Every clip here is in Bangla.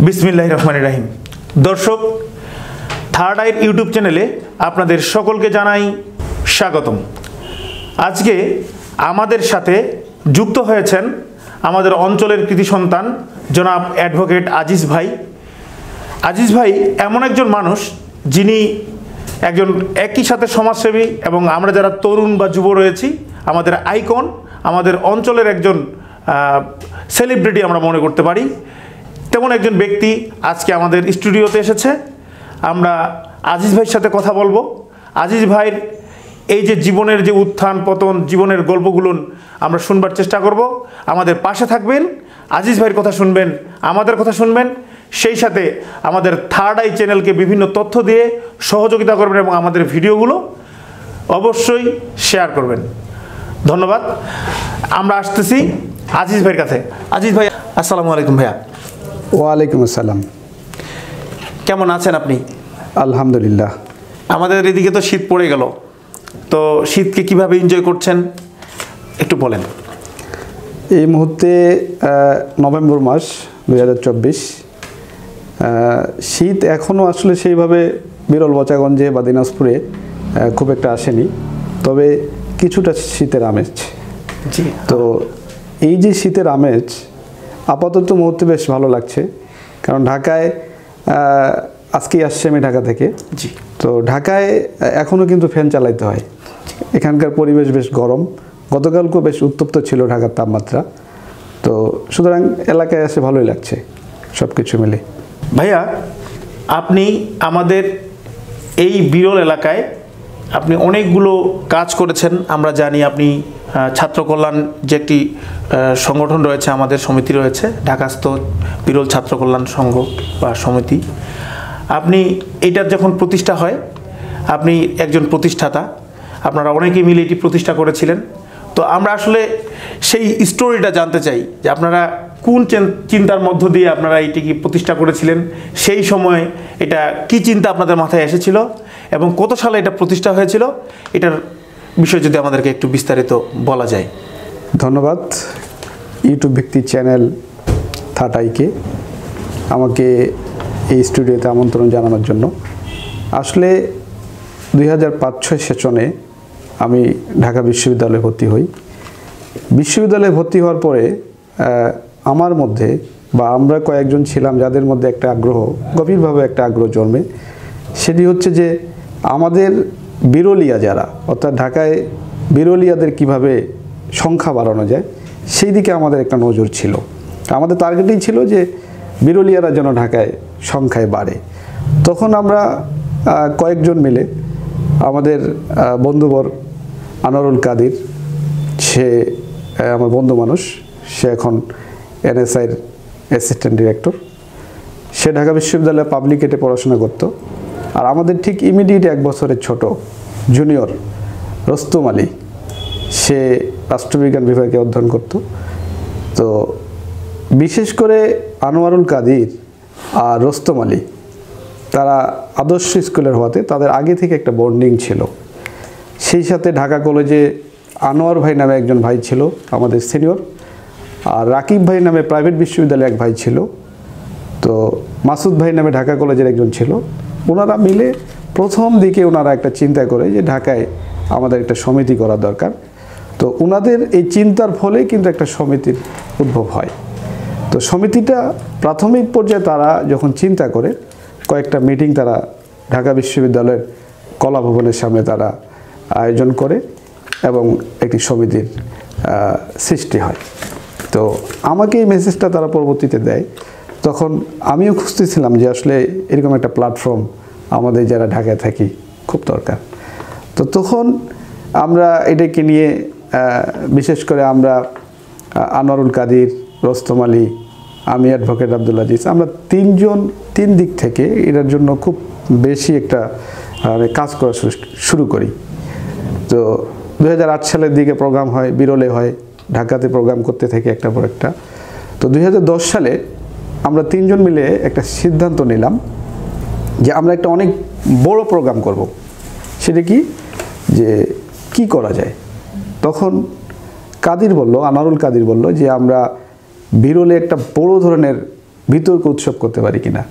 বিসমিল্লাহির রহমানির রহিম। দর্শক, থার্ড আইর ইউটিউব চ্যানেলে আপনাদের সকলকে জানাই স্বাগতম। আজকে আমাদের সাথে যুক্ত হয়েছেন আমাদের অঞ্চলের কৃতি সন্তান জনাব অ্যাডভোকেট আজিজ ভাই। আজিজ ভাই এমন একজন মানুষ যিনি একজন একই সাথে সমাজসেবী এবং আমরা যারা তরুণ বা যুব রয়েছি আমাদের আইকন, আমাদের অঞ্চলের একজন সেলিব্রিটি আমরা মনে করতে পারি। তেমন একজন ব্যক্তি আজকে আমাদের স্টুডিওতে এসেছে। আমরা আজিজ ভাইয়ের সাথে কথা বলবো। আজিজ ভাইয়ের এই যে জীবনের যে উত্থান পতন, জীবনের গল্পগুলো আমরা শুনবার চেষ্টা করব। আমাদের পাশে থাকবেন, আজিজ ভাইয়ের কথা শুনবেন, আমাদের কথা শুনবেন, সেই সাথে আমাদের থার্ড আই চ্যানেলকে বিভিন্ন তথ্য দিয়ে সহযোগিতা করবেন এবং আমাদের ভিডিওগুলো অবশ্যই শেয়ার করবেন। ধন্যবাদ। আমরা আসতেছি আজিজ ভাইয়ের কাছে। আজিজ ভাই, আসসালামু আলাইকুম। ভাইয়া ওয়ালাইকুম আসসালাম। কেমন আছেন আপনি? আলহামদুলিল্লাহ। আমাদের এদিকে তো শীত পড়ে গেল, তো শীতকে কিভাবে এনজয় করছেন একটু বলেন। এই মুহূর্তে নভেম্বর মাস 2024, শীত এখনও আসলে সেইভাবে বিরল বচাগঞ্জে বা দিনাজপুরে খুব একটা আসেনি, তবে কিছুটা শীতের আমেজ। জি। তো এই যে শীতের আমেজ আপাতত মুহূর্তে বেশ ভালো লাগছে, কারণ ঢাকায় আজকেই আসছি আমি ঢাকা থেকে। জি। তো ঢাকায় এখনও কিন্তু ফ্যান চালাইতে হয়। এখানকার পরিবেশ বেশ গরম, গতকালকেও বেশ উত্তপ্ত ছিল ঢাকার তাপমাত্রা। তো সুতরাং এলাকায় এসে ভালোই লাগছে সব কিছু মিলে। ভাইয়া, আপনি আমাদের এই বিরল এলাকায় আপনি অনেকগুলো কাজ করেছেন। আমরা জানি আপনি ছাত্র কল্যাণ যে একটি সংগঠন রয়েছে, আমাদের সমিতি রয়েছে, ঢাকাস্থ বিরল ছাত্র কল্যাণ সংঘ বা সমিতি। আপনি এটার যখন প্রতিষ্ঠা হয়, আপনি একজন প্রতিষ্ঠাতা, আপনারা অনেকেই মিলে এটি প্রতিষ্ঠা করেছিলেন। তো আমরা আসলে সেই স্টোরিটা জানতে চাই যে আপনারা কোন চিন্তার মধ্য দিয়ে আপনারা এটিকে প্রতিষ্ঠা করেছিলেন, সেই সময় এটা কি চিন্তা আপনাদের মাথায় এসেছিল এবং কত সালে এটা প্রতিষ্ঠা হয়েছিল, এটার বিষয় যদি আমাদেরকে একটু বিস্তারিত বলা যায়। ধন্যবাদ ইউটিউব ভিত্তিক চ্যানেল থার্ড আইকে আমাকে এই স্টুডিওতে আমন্ত্রণ জানানোর জন্য। আসলে 2005-06 সেশনে আমি ঢাকা বিশ্ববিদ্যালয়ে ভর্তি হই। বিশ্ববিদ্যালয়ে ভর্তি হওয়ার পরে আমার মধ্যে বা আমরা কয়েকজন ছিলাম যাদের মধ্যে একটা আগ্রহ, গভীরভাবে একটা আগ্রহ জন্মে। সেটি হচ্ছে যে আমাদের বিরলিয়া যারা, অর্থাৎ ঢাকায় বিরলিয়াদের কিভাবে সংখ্যা বাড়ানো যায় সেই দিকে আমাদের একটা নজর ছিল। আমাদের টার্গেটই ছিল যে বিরলিয়ারা যেন ঢাকায় সংখ্যায় বাড়ে। তখন আমরা কয়েকজন মিলে আমাদের বন্ধুবর আনোয়ারুল কাদির, সে আমার বন্ধু মানুষ, সে এখন NSIর অ্যাসিস্ট্যান্ট ডিরেক্টর, সে ঢাকা বিশ্ববিদ্যালয়ে পাবলিকেটে পড়াশোনা করত। আর আমাদের ঠিক ইমিডিয়েট 1 বছরের ছোট জুনিয়র রস্তম আলী, সে রাষ্ট্রবিজ্ঞান বিভাগে অধ্যয়ন করত। তো বিশেষ করে আনোয়ারুল কাদির আর রস্তম আলী, তারা আদর্শ স্কুলের হওয়াতে তাদের আগে থেকে একটা বন্ডিং ছিল। সেই সাথে ঢাকা কলেজে আনোয়ার ভাই নামে একজন ভাই ছিল আমাদের সিনিয়র, আর রাকিব ভাই নামে প্রাইভেট বিশ্ববিদ্যালয়ে এক ভাই ছিল, তো মাসুদ ভাই নামে ঢাকা কলেজের একজন ছিল। ওনারা মিলে প্রথম দিকে ওনারা একটা চিন্তা করে যে ঢাকায় আমাদের একটা সমিতি করা দরকার। তো ওনাদের এই চিন্তার ফলে কিন্তু একটা সমিতির উদ্ভব হয়। তো সমিতিটা প্রাথমিক পর্যায়ে তারা যখন চিন্তা করে, কয়েকটা মিটিং তারা ঢাকা বিশ্ববিদ্যালয়ের কলা ভবনের সামনে তারা আয়োজন করে এবং একটি সমিতির সৃষ্টি হয়। তো আমাকে এই মেসেজটা তারা পরবর্তীতে দেয়। তখন আমিও খুঁজতেছিলাম যে আসলে এরকম একটা প্ল্যাটফর্ম আমাদের যারা ঢাকায় থাকি খুব দরকার। তো তখন আমরা এটাকে নিয়ে বিশেষ করে আমরা আনোয়ারুল কাদির, রস্তম আলী, আমি অ্যাডভোকেট আব্দুল আজিজ, আমরা তিন দিক থেকে এটার জন্য খুব বেশি একটা কাজ করা শুরু করি। তো 2008 সালের দিকে প্রোগ্রাম হয়, বিরলে হয়, ঢাকাতে প্রোগ্রাম করতে থাকি একটা পর একটা। তো 2010 সালে আমরা 3 জন মিলে একটা সিদ্ধান্ত নিলাম যে আমরা একটা অনেক বড় প্রোগ্রাম করব। সেটা কি করা যায়। তখন কাদির বলল, আনোয়ারুল কাদির বলল যে আমরা বিরলে একটা বড় ধরনের বিতর্ক উৎসব করতে পারি কিনা।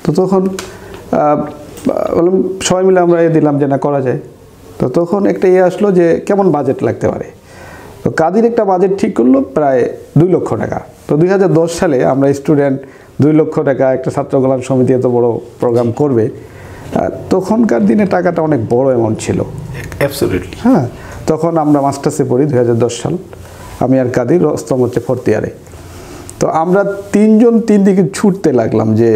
তো তখন বললাম সবাই মিলে আমরা দিলাম যে না করা যায়। তো তখন একটা আসলো যে কেমন বাজেট লাগতে পারে। তো কাদির একটা বাজেট ঠিক করলো প্রায় 2 লক্ষ টাকা। তো 2010 সালে আমরা স্টুডেন্ট 2 লক্ষ টাকা একটা ছাত্র কল্যাণ সমিতি এত বড় প্রোগ্রাম করবে, তখনকার দিনে টাকাটা অনেক বড় অ্যামাউন্ট ছিল। অ্যাবসলিউটলি। হ্যাঁ, তখন আমরা মাস্টার্সে পড়ি 2010 সাল, আমি আর কাদির, রস্তম হচ্ছে 4th ইয়ারে। তো আমরা 3 জন 3 দিকে ছুটতে লাগলাম যে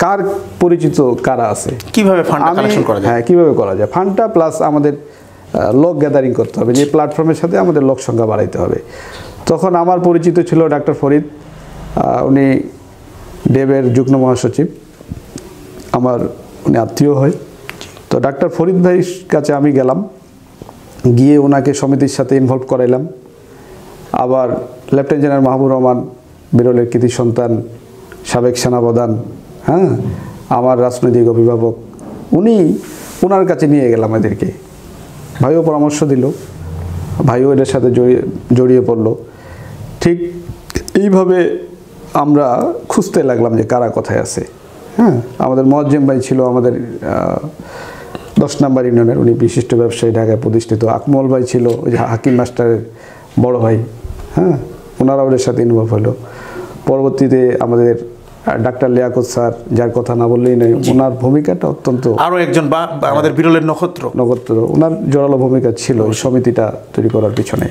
কার পরিচিত কারা আছে, কিভাবে ফান্ড কালেকশন করা যায়। হ্যাঁ, কিভাবে করা যায় ফান্ডটা, প্লাস আমাদের লোক গ্যাদারিং করতে হবে, যে প্ল্যাটফর্মের সাথে আমাদের লোক সংখ্যা বাড়াইতে হবে। তখন আমার পরিচিত ছিল ডাক্তার ফরিদ, উনি ডেবের যুগ্ম মহাসচিব, উনি আত্মীয় হয়। তো ডাক্তার ফরিদ ভাইয়ের কাছে আমি গেলাম, গিয়ে ওনাকে সমিতির সাথে ইনভলভ করাইলাম। আবার লেফটেন্যান্ট জেনারেল মাহবুব রহমান, বিরলের কৃতি সন্তান, সাবেক সেনাপ্রধান, হ্যাঁ, আমার রাজনৈতিক অভিভাবক, ওনার কাছে নিয়ে গেলাম এদেরকে। ভাইও পরামর্শ দিল, ভাইও এদের সাথে জড়িয়ে পড়লো। ঠিক এইভাবে আমরা খুঁজতে লাগলাম যে কারা কোথায় আছে। হ্যাঁ, আমাদের মোয়াজ্জেম ভাই ছিল আমাদের 10 নম্বর ইউনিয়নের, উনি বিশিষ্ট ব্যবসায়ী, ঢাকায় প্রতিষ্ঠিত। আকমল ভাই ছিল ওই যে হাকিম মাস্টারের বড় ভাই, হ্যাঁ, ওনারা ওদের সাথে ইনভলভ হলো। পরবর্তীতে আমাদের ডাক্তার লিয়াকত স্যার, যার কথা না বললেই নয়, ওনার ভূমিকাটা অত্যন্ত, আরও একজন আমাদের বিরলের নক্ষত্র, ওনার জোরালো ভূমিকা ছিল এই সমিতিটা তৈরি করার পিছনে।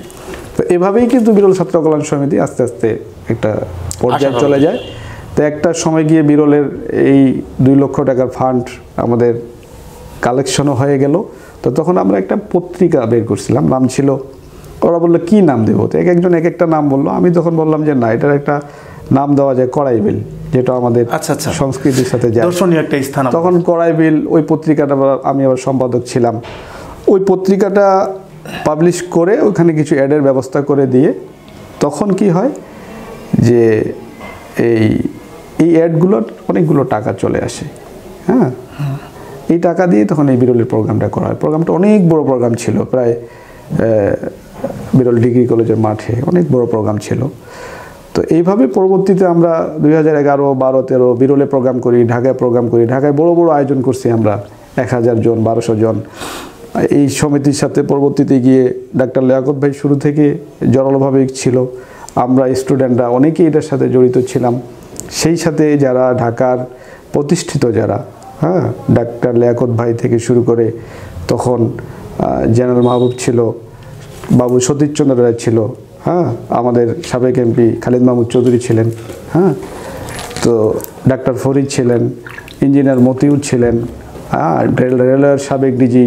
তো এভাবেই কিন্তু বিরল ছাত্র কল্যাণ সমিতি আস্তে আস্তে একটা পর্যায়ে চলে যায়। তো একটা সময় গিয়ে বিরলের এই 2 লক্ষ টাকার ফান্ড আমাদের কালেকশনও হয়ে গেল। তো তখন আমরা একটা পত্রিকা বের করছিলাম, নাম ছিল, ওরা বললো কী নাম দেবো, তো একজন এক একটা নাম বললো। আমি তখন বললাম যে না, এটার একটা নাম দেওয়া যায় কড়াইবিল, যেটা আমাদের সংস্কৃতির সাথে যায়, দর্শনীয় একটা স্থান। তখন কড়াইবিল ওই পত্রিকাটা, আমি আবার সম্পাদক ছিলাম, ওই পত্রিকাটা পাবলিশ করে ওখানে কিছু অ্যাডের ব্যবস্থা করে দিয়ে, তখন কি হয় যে এই অ্যাডগুলোর অনেকগুলো টাকা চলে আসে। হ্যাঁ, এই টাকা দিয়ে তখন এই বিরলের প্রোগ্রামটা করা হয়। প্রোগ্রামটা অনেক বড় প্রোগ্রাম ছিল, প্রায় বিরল ডিগ্রি কলেজের মাঠে অনেক বড় প্রোগ্রাম ছিল। তো এইভাবে পরবর্তীতে আমরা 2011, 12, 13 বিরলে প্রোগ্রাম করি, ঢাকায় প্রোগ্রাম করি। ঢাকায় বড় বড় আয়োজন করছি আমরা, 1000 জন, 1200 জন। এই সমিতির সাথে পরবর্তীতে গিয়ে ডাক্তার লিয়াকত ভাই শুরু থেকে জোরালোভাবে ছিল, আমরা স্টুডেন্টরা অনেকেই এটার সাথে জড়িত ছিলাম। সেই সাথে যারা ঢাকার প্রতিষ্ঠিত যারা, হ্যাঁ, ডাক্তার লিয়াকত ভাই থেকে শুরু করে তখন জেনারেল মাহবুব ছিল, বাবু সতীশচন্দ্র রায় ছিল, হ্যাঁ, আমাদের সাবেক এমপি খালিদ মাহমুদ চৌধুরী ছিলেন, হ্যাঁ, তো ডাক্তার ফরিদ ছিলেন, ইঞ্জিনিয়ার মতিউর ছিলেন, হ্যাঁ, রেলওয়ের সাবেক ডিজি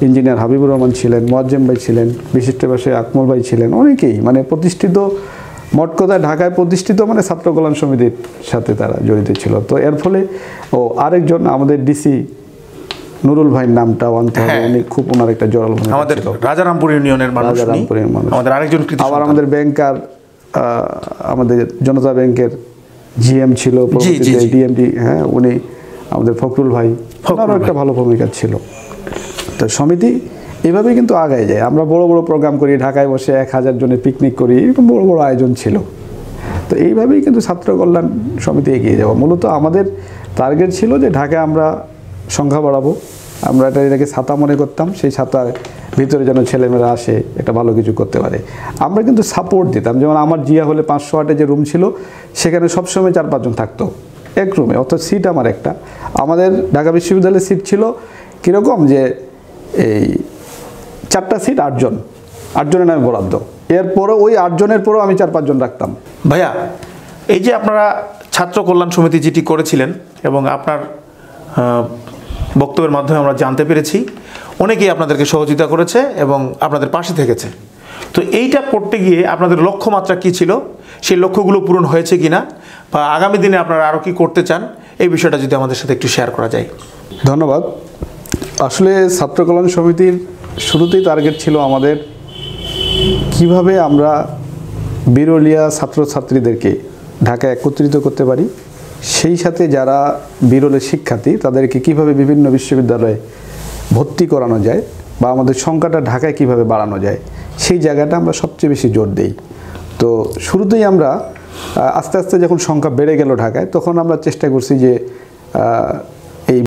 ইঞ্জিনিয়ার হাবিবুর রহমান ছিলেন, মোয়াজ্জেম ভাই ছিলেন, বিশিষ্ট ব্যবসায়ী আকমল ভাই ছিলেন, অনেকেই মানে প্রতিষ্ঠিত, মোট কথা ঢাকায় প্রতিষ্ঠিত মানে ছাত্র কল্যাণ সমিতির সাথে তারা জড়িত ছিল। তো এর ফলে আরেকজন আমাদের ডিসি নুরুল ভাইয়ের নামটাও আনতে হবে, উনি খুব, ওনার একটা জোরালো ভূমিকা ছিল। আমাদের রাজারামপুর ইউনিয়নের মানুষ, আমাদের আরেকজন, আবার আমাদের ব্যাংকার, আমাদের জনতা ব্যাংকের জিএম ছিল, ডিএমডি, হ্যাঁ, উনি আমাদের ফখরুল ভাই, ওনারও একটা ভালো ভূমিকা ছিল। তো সমিতি এভাবেই কিন্তু আগায় যায়। আমরা বড় বড় প্রোগ্রাম করি, ঢাকায় বসে 1000 জনের পিকনিক করি, এরকম বড় বড় আয়োজন ছিল। তো এইভাবেই কিন্তু ছাত্র কল্যাণ সমিতি এগিয়ে যাওয়া। মূলত আমাদের টার্গেট ছিল যে ঢাকায় আমরা সংখ্যা বাড়াবো। আমরা এটাকে ছাতা মনে করতাম, সেই ছাতার ভিতরে যেন ছেলেমেয়েরা আসে, একটা ভালো কিছু করতে পারে। আমরা কিন্তু সাপোর্ট দিতাম, যেমন আমার জিয়া হলে 508-এ যে রুম ছিল, সেখানে সবসময় 4-5 জন থাকতো এক রুমে, অর্থাৎ সিট আমার একটা। আমাদের ঢাকা বিশ্ববিদ্যালয়ের সিট ছিল কীরকম, যে এই 4টা সিট 8 জন, 8 জনের নামে বরাদ্দ। এরপরও ওই 8 জনের পরেও আমি 4-5 জন রাখতাম। ভাইয়া, এই যে আপনারা ছাত্র কল্যাণ সমিতি যেটি করেছিলেন, এবং আপনার বক্তব্যের মাধ্যমে আমরা জানতে পেরেছি অনেকেই আপনাদেরকে সহযোগিতা করেছে এবং আপনাদের পাশে থেকেছে। তো এইটা করতে গিয়ে আপনাদের লক্ষ্যমাত্রা কী ছিল, সেই লক্ষ্যগুলো পূরণ হয়েছে কিনা, বা আগামী দিনে আপনারা আরও কী করতে চান, এই বিষয়টা যদি আমাদের সাথে একটু শেয়ার করা যায়। ধন্যবাদ। আসলে ছাত্র কল্যাণ সমিতির শুরুতেই টার্গেট ছিল আমাদের কিভাবে আমরা বিরলিয়া ছাত্রছাত্রীদেরকে ঢাকায় একত্রিত করতে পারি, সেই সাথে যারা বিরলের শিক্ষার্থী তাদেরকে কিভাবে বিভিন্ন বিশ্ববিদ্যালয়ে ভর্তি করানো যায়, বা আমাদের সংখ্যাটা ঢাকায় কিভাবে বাড়ানো যায়, সেই জায়গাটা আমরা সবচেয়ে বেশি জোর দিই। তো শুরুতেই আমরা আস্তে আস্তে যখন সংখ্যা বেড়ে গেল ঢাকায়, তখন আমরা চেষ্টা করছি যে